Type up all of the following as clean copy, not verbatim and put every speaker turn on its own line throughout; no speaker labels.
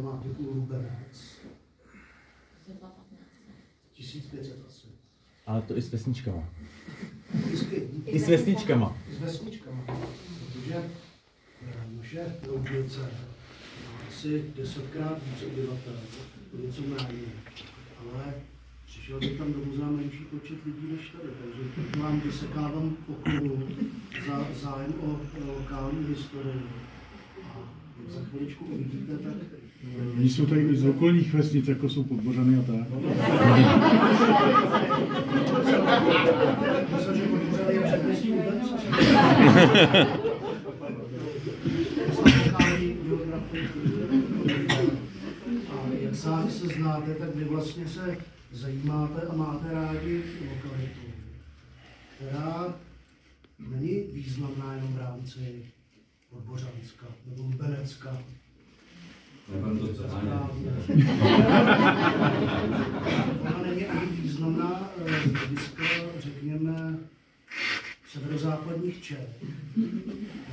má typu Lubenec. 1500 asi.
Ale to i s vesničkama.
I
s vesničkama.
S vesničkama, protože naše Roudnice má asi 10krát víc obyvatel, něco méně, ale přišel by tam do muzea menší počet lidí než tady, takže vám vysekávám pokoru za zájem o lokální historii. A jak za chviličku uvidíte, tak...
Oni jsou tady z okolních vesnic, jako jsou Podbořany a tak.
Myslím, že Podbořany je předměstí vůbec. A jak sami se znáte, tak vy vlastně se zajímáte a máte rádi lokalitu, která není významná jenom v rámci Podbořanska nebo Lubenecka. Ona není ani významná z hlediska, řekněme, severozápadních Čech.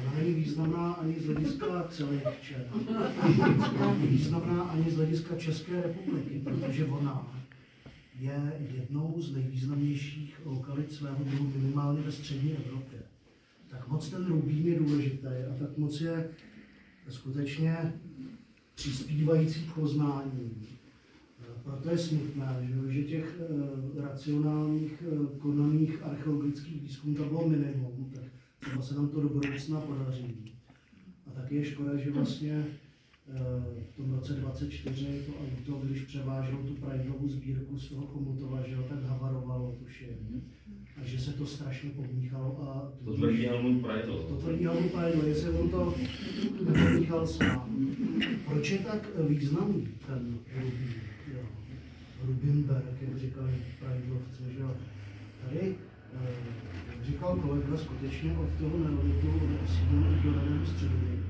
Ona není významná ani z hlediska celých Čech. Není významná ani z hlediska České republiky, protože ona je jednou z nejvýznamnějších lokalit svého druhu minimálně ve střední Evropě. Tak moc ten Rubín je důležitý a tak moc je skutečně přispívající k poznání. Proto je smutné, že těch racionálních, konaných archeologických výzkumů tam bylo minimum, tak třeba se nám to do budoucna podaří. A taky je škoda, že vlastně v tom roce 24 to auto, když převáželo tu Praidlovu sbírku z toho Chomutova, že tak havarovalo tuším. A že se to strašně pomíchalo a...
To tvrdí Helmut Praidl.
To tvrdí Helmut Praidl, jestli on to nepomíchal sám. Proč je tak významný ten Rubín? Rubinberg, jak říkali Praidlovci, že jo. Tady, jak říkal kolega, skutečně od toho neolitu osídlení do raného středověku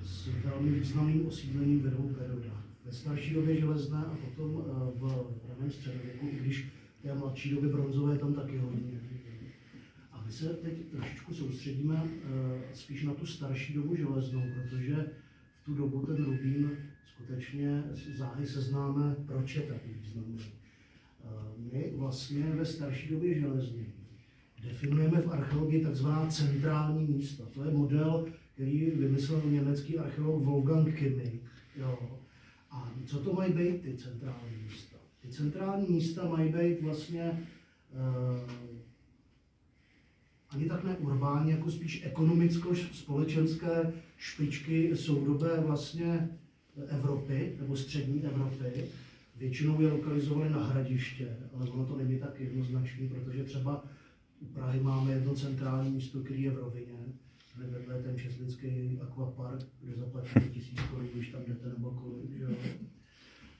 s velmi významným osídlením ve dvou periodách. Ve starší době železné a potom v raném středověku, i když v té mladší době bronzové je tam taky hodně. A my se teď trošičku soustředíme spíš na tu starší dobu železnou, protože v tu dobu ten Rubín skutečně záhy seznáme, proč je taky významný. My vlastně ve starší době železné definujeme v archeologii takzvaná centrální místa. To je model, který vymyslel německý archeolog Wolfgang Kimmig. Jo. A co to mají být ty centrální místa? Ty centrální místa mají být vlastně ani tak ne urbání, jako spíš ekonomicko-společenské špičky soudobé vlastně Evropy, nebo střední Evropy. Většinou je lokalizovaly na Hradiště, ale ono to není tak jednoznačný, protože třeba u Prahy máme jedno centrální místo, který je v Rovině, kde vedle ten česlický akvapark, kde zaplatíte 1000 korun, když tam jdete nebo kolik. Že?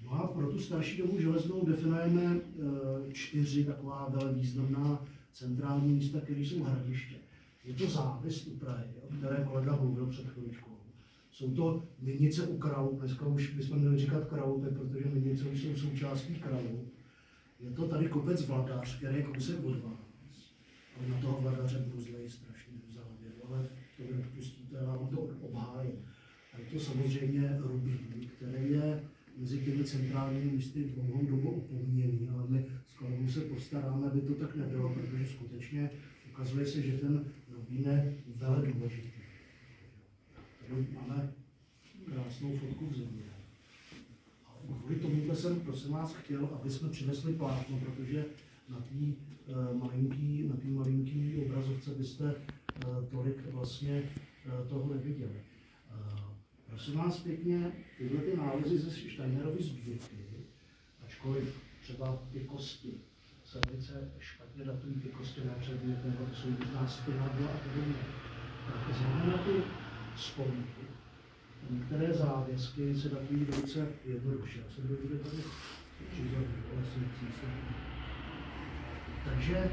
No a pro tu starší dobu železnou definujeme 4 taková velmi významná centrální místa, které jsou Hradiště. Je to Závěst u Prahy, o které kolega mluvil před chvíličkou. Jsou to Minice u Kralup, dneska už bychom měli říkat Kralupy, protože Minice už jsou součástí Kralup. Je to tady kopec Vladař, který je kousek od vás. Ale na toho Vladaře bruzlejí strašně v závěru, ale to vy odpustíte, já vám to obhájím. A je to samozřejmě Rubín, který je mezi těmi centrálními místy dlouhou dobu opomíjený, ale my s kolegou se postaráme, aby to tak nebylo, protože skutečně ukazuje se, že ten Rubín je velmi důležitý. Tady máme krásnou fotku v zimě. A kvůli tomuhle jsem, prosím vás, chtěl, aby jsme přinesli plátno, protože na té malinký obrazovce byste tolik vlastně toho neviděli. Prosím vás pěkně, tyhle ty nálezy ze Steinerovy sbírky, ačkoliv třeba ty kosti se velice špatně datují, ty kosti nepředmět, nebo to jsou různá spinadla a podobně, tak znamená ty spolníky. Některé závěsky se datují velice jednoduše. Já jsem byl tady takže,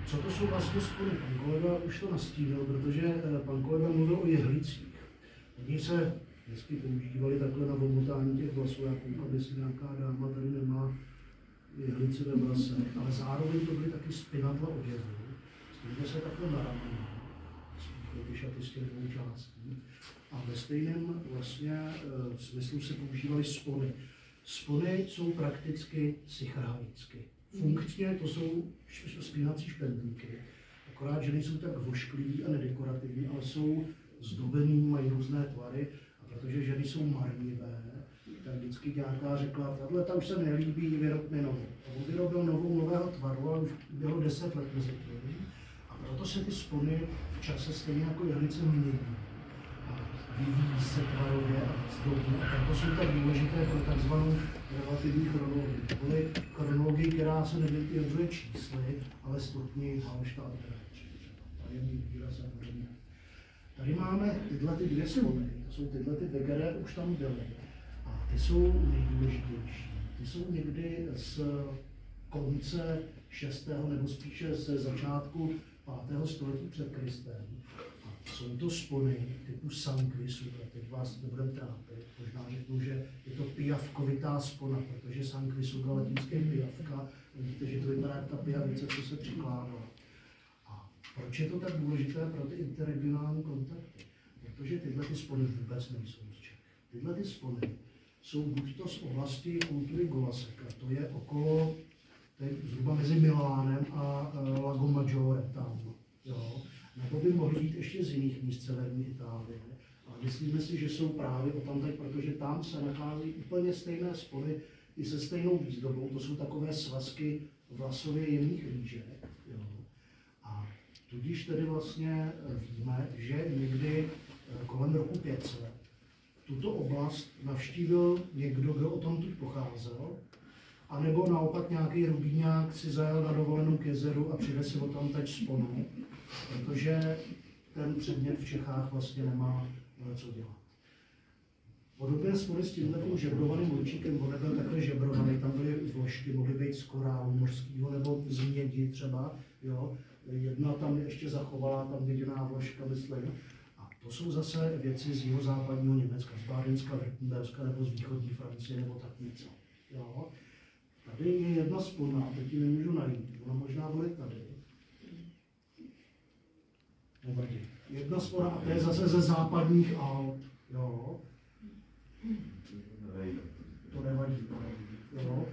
co to jsou vlastně spony? Pan kolega už to nastínil, protože pan kolega mluvil o jehlicích. Oni se vždycky používali takhle na omotání těch vlasů, já koukám, jestli nějaká dáma tady nemá jehlici ve vlasech, ale zároveň to byly taky spinadla oděvu, s tím se takhle na ramena, ty šaty z těch dvou částí. a ve stejném vlastně smyslu se používaly spony. Spony jsou prakticky sichrhalicky. Funkčně to jsou spínací špendlíky, akorát, že nejsou tak vošklivý a nedekorativní, ale jsou zdobený, mají různé tvary, a protože ženy jsou marnivé, tak vždycky nějaká řekla, tahle ta už se nelíbí, vyrob mi novou. A on vyrobil nového tvaru, ale už bylo 10 let mezi tím. A proto se ty spony v čase stejně jako jehlice mění. Vyvíjí se tvarově a zdobně. A proto jsou tak důležité pro takzvanou relativní chronologii. Kvůli chronologii, která se nevyjadřuje čísly, ale stupni Hallstatt. Tajemný výraz a podobně. Tady máme tyhle ty dvě spony, to jsou tyhle ty dvě, které už tam byly. A ty jsou nejdůležitější. Ty jsou někdy z konce 6. nebo spíše ze začátku 5. století před Kristem. Jsou to spony typu sankvisu, teď vás nebudeme trápit. Možná řeknu, že je to pijavkovitá spona, protože sankvisu byla latinské pijavka. Vidíte, že to vypadá jak ta pijavice, co se přikládala. A proč je to tak důležité pro ty interregionální kontakty? Protože tyhle ty spony vůbec nejsou z Čech. Tyhle ty spony jsou buď to z oblasti kultury Golaseka, to je okolo, zhruba mezi Milánem a Lago Maggiore tam. Jo. Nebo by mohly být ještě z jiných míst severní Itálie. Ale myslíme si, že jsou právě odtamtud, protože tam se nachází úplně stejné spony i se stejnou výzdobou. To jsou takové svazky vlasově jemných rýžek. A tudíž tedy vlastně víme, že někdy kolem roku 500 tuto oblast navštívil někdo, kdo odtamtud pocházel, anebo naopak nějaký rubíňák si zajel na dovolenou k jezeru a přivezl odtamtud sponu, protože ten předmět v Čechách vlastně nemá co dělat. Podobné spony s tímhle žebrovaným vojčíkem, on nebyl takhle žebrovaný, tam byly vložky, mohly být z korálu mořského nebo z mědi třeba. Jo. Jedna tam ještě zachovala, tam viděná vložka, myslím. A to jsou zase věci z jihozápadního Německa, z Bádenska, Württemberska nebo z východní Francie nebo tak něco. Jo. Tady je jedna spona, teď ji nemůžu najít, ona možná bude tady. Nevadí. Jedna spona, a to je zase ze západních Alp. Jo. To nevadí. Jo.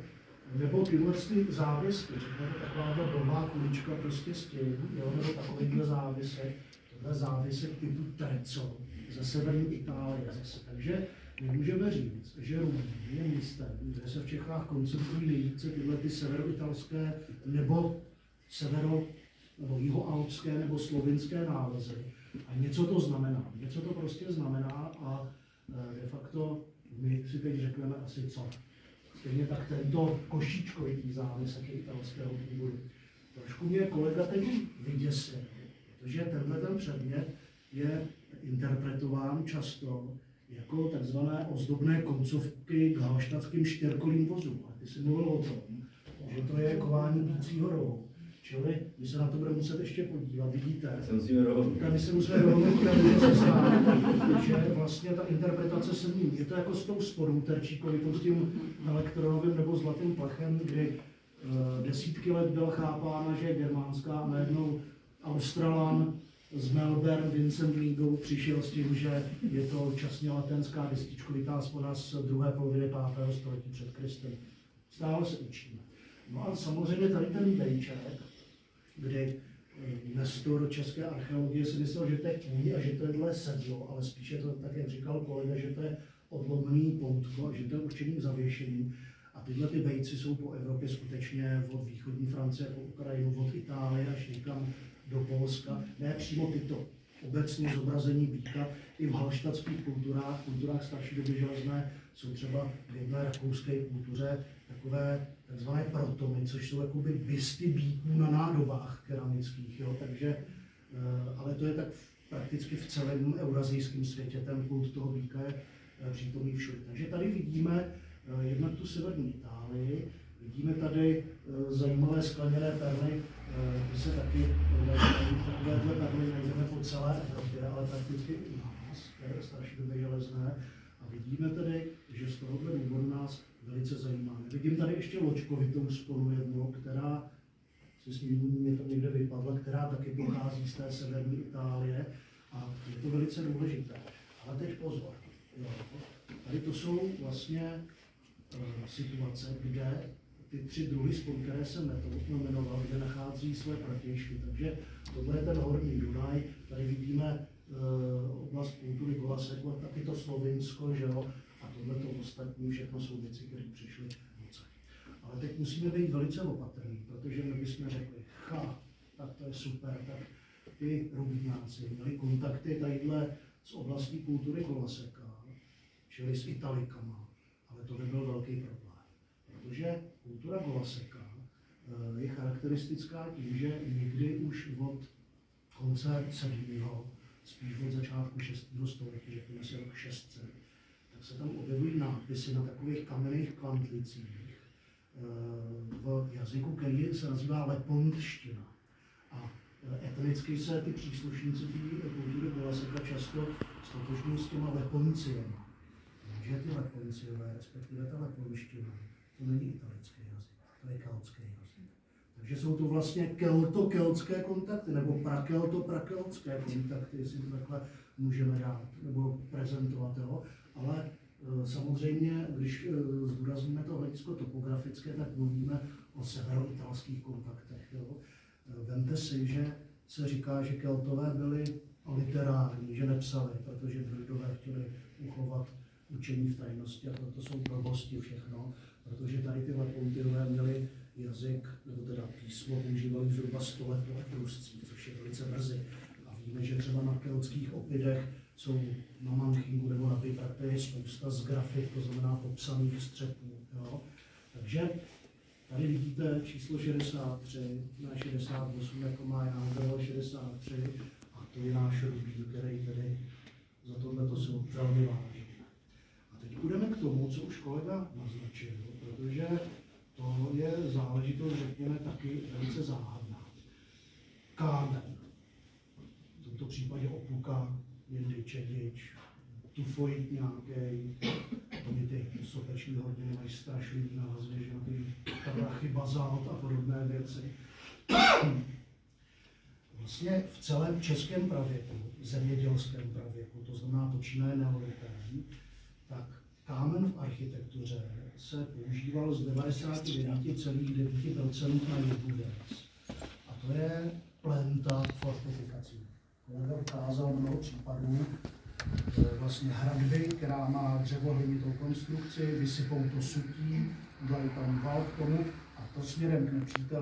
Nebo tyhle závisky, řekněme taková blbá kulička prostě s tím, jo, nebo takovýhle závisek, tohle závisek typu Trezzo, ze severní Itálie zase. Takže my můžeme říct, že Rumí je místem, kde se v Čechách koncentrují nejvíce tyhle ty severoitalské nebo nebo jihoalpské nebo slovinské nálezy. A něco to znamená. Něco to prostě znamená a de facto my si teď řekneme asi co. Stejně tak tento košíčkovitý závisek je italského původu. Trošku mě kolega teď vyděsil, protože tenhle ten předmět je interpretován často jako takzvané ozdobné koncovky k halštatským štěrkovým vozům. A ty jsi mluvil o tom, že to je kování bícího rohu. Čili my se na to budeme muset ještě podívat, vidíte? My se musíme dohodnout, že vlastně ta interpretace se mění. Je to jako s tou spodou terčíkovitou, s tím elektronovým nebo zlatým plechem, kdy desítky let byla chápána, že je germánská a najednou Australan z Melbourne, Vincent Legal, přišel s tím, že je to časně latenská destičkovitá spoda z druhé poloviny 5. století před Kristem. Stále se učíme. No a samozřejmě tady ten bejček, kdy Nestor české archeologie si myslel, že to je kůň a že to je dle sedlo, ale spíše to, tak jak říkal kolega, že to je odlomený poutko a že to je určeným zavěšením. A tyhle ty bejci jsou po Evropě skutečně od východní Francie po Ukrajinu, od Itálie až někam do Polska. Ne přímo tyto obecně zobrazení býka, i v halštatských kulturách starší doby železné, jsou třeba v jedné rakouské kultuře takové takzvané protomy, což jsou jakoby bysty býků na nádobách keramických, jo? Takže, ale to je tak prakticky v celém eurazijském světě, ten kult toho býka je přítomný všude. Takže tady vidíme jednak tu severní Itálii, vidíme tady zajímavé skleněné perly, ty se taky takovéhle perly najdeme po celé Evropě, ale prakticky i u nás, které starší doby železné. A vidíme tedy, že z tohohle důvodu nás velice zajímá. Vidím tady ještě loďkovitou sponu jednu, která, si smím, mě to někde vypadla, která taky pochází z té severní Itálie a je to velice důležité. Ale teď pozor. Jo. Tady to jsou vlastně situace, kde ty 3 druhy spolu, které jsem jmenoval, kde nachází své protějšky. Takže tohle je ten horní Dunaj, tady vidíme oblast kultury Golaseku, taky to Slovinsko, že jo, a tohle to ostatní, všechno jsou věci, které přišly moc. Ale teď musíme být velice opatrní, protože my bychom řekli, tak to je super, tak ty Rubíňáci měli kontakty tadyhle z oblastí kultury Golaseka, čili s Italikama, ale to nebyl velký problém, protože kultura Golaseka je charakteristická tím, že někdy už od konce 7. spíš od začátku 6. století, řekněme si rok 600, tak se tam objevují nápisy na takových kamenných kvantlicích v jazyku, který se nazývá lepontština. A etnicky se ty příslušníci té kultury Golaseka často stotožňují s těma leponciema. Takže ty leponciové, respektive ta leponština, to není italický jazyk, to je keltský jazyk. Takže jsou to vlastně keltské kontakty, nebo prakeltské kontakty, jestli to takhle můžeme dát, nebo prezentovat, jo. Ale samozřejmě, když zdůrazníme to hledisko topografické, tak mluvíme o severoitalských kontaktech. Jo. Vemte si, že se říká, že Keltové byli literární, že nepsali, protože Druidové chtěli uchovat učení v tajnosti a to jsou blbosti všechno, protože tady ty Lepontidové měli jazyk, nebo teda písmo, používali zhruba 100 let po etruscích, což je velice brzy. A víme, že třeba na keltských opidech jsou na Manchingu nebo na Bibracte je spousta z grafik, to znamená popsaných střepů. Jo? Takže tady vidíte číslo 63, na 68, jako má Jandro 63, a to je náš Rubín, který tedy za tohle jsou velmi vážný. A teď půjdeme k tomu, co už kolega naznačil, protože to je záležitost, řekněme, taky velice záhadná. Kámen. V tomto případě Opuka, někdy Čedič, Tufoit nějaký, oni ty sopeční hordiny mají strašlivý názvy, že na ty tablachy, bazalt a podobné věci. Vlastně v celém českém pravěku, zemědělském pravěku, to znamená počínaje neolitem, tak kámen v architektuře se používal z 99,9% na jednu věc. A to je plenta fortifikací. Kolega ukázal mnoho případů vlastně hradby, která má dřevohlinitou konstrukci, vysypou to sutí, udělají tam val k tomu a to směrem k nepříteli